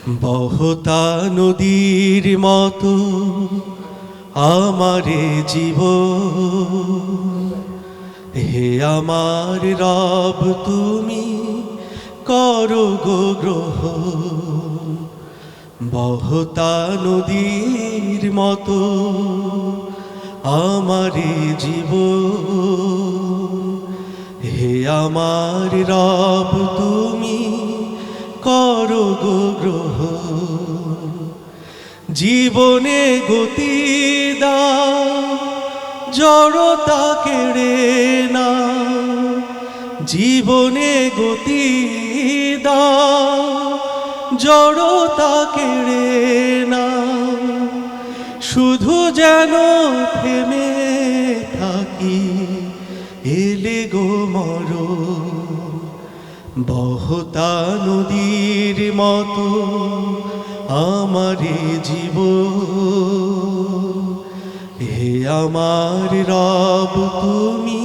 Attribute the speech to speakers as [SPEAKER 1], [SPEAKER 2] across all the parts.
[SPEAKER 1] বহতা নদীর মতো আমারে জীবন, হে আমার রব তুমি করো গো গ্রহণ। বহতা নদীর মতো আমারে জীবন, হে আমার রব তুমি করো গো গ্রহণ। জীবনে গতি দাও, জড়তা কেড়ে না। জীবনে গতি দাও, জড়তা কেড়ে না। শুধু যেন থেমে থাকি এলে গো মরণ। বহতা নদীর মতো আমারে জীবন, হে আমার রব তুমি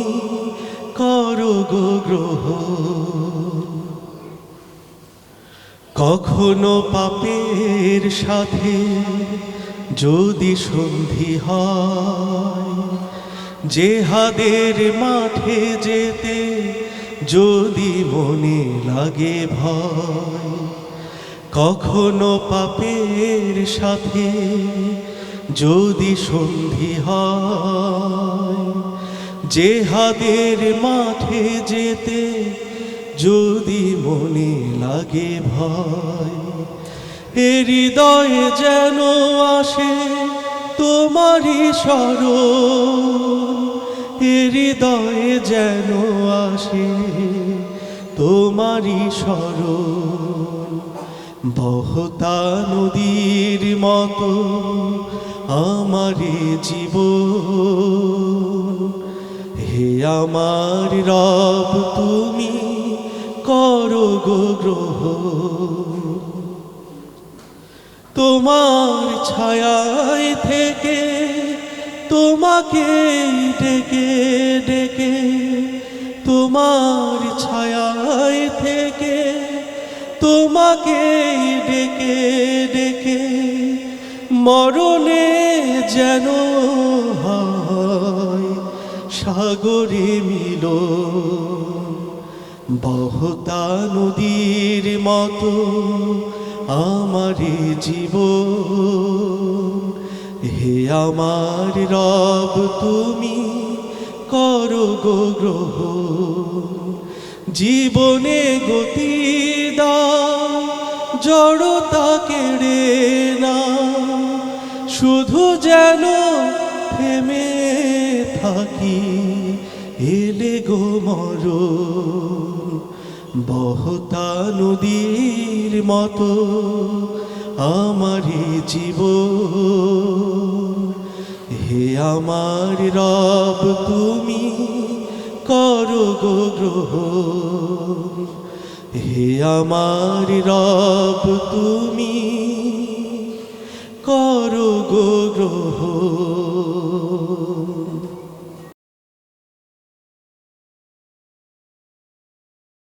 [SPEAKER 1] করো গো গ্রহণ। কখনো পাপের সাথে যদি সন্ধি হয়, জেহাদের মাঠে যেতে যদি মনে লাগে ভয়। কখনো পাপের সাথে যদি সন্ধি হয়, জেহাদের মাঠে যেতে যদি মনে লাগে ভয়। এ হৃদয়ে যেন আসে তোমারই স্মরণ, এ হৃদয়ে যেন আসে তোমারই স্মরণ। বহতা নদীর মতো আমারে জীবন, হে আমার রব তুমি করো গো গ্রহণ। তোমার ছায়ায় থেকে তোমাকে ডেকে ডেকে, তোমার ছায়ায় থেকে তোমাকে ডেকে ডেকে, মরণে যেন হয় সাগরে মিলন। বহতা নদীর মতো আমারে জীবন, হে আমার রব তুমি করো গো গ্রহণ। জীবনে গতি দাও, জড়তা কেড়ে না। শুধু যেন থেমে থাকি এলে গো মরণ। বহতা নদীর মতো আমারে জীবন, হে আমার রব তুমি করো গো গ্রহণ। হে আমার রব তুমি করো গো গ্রহণ।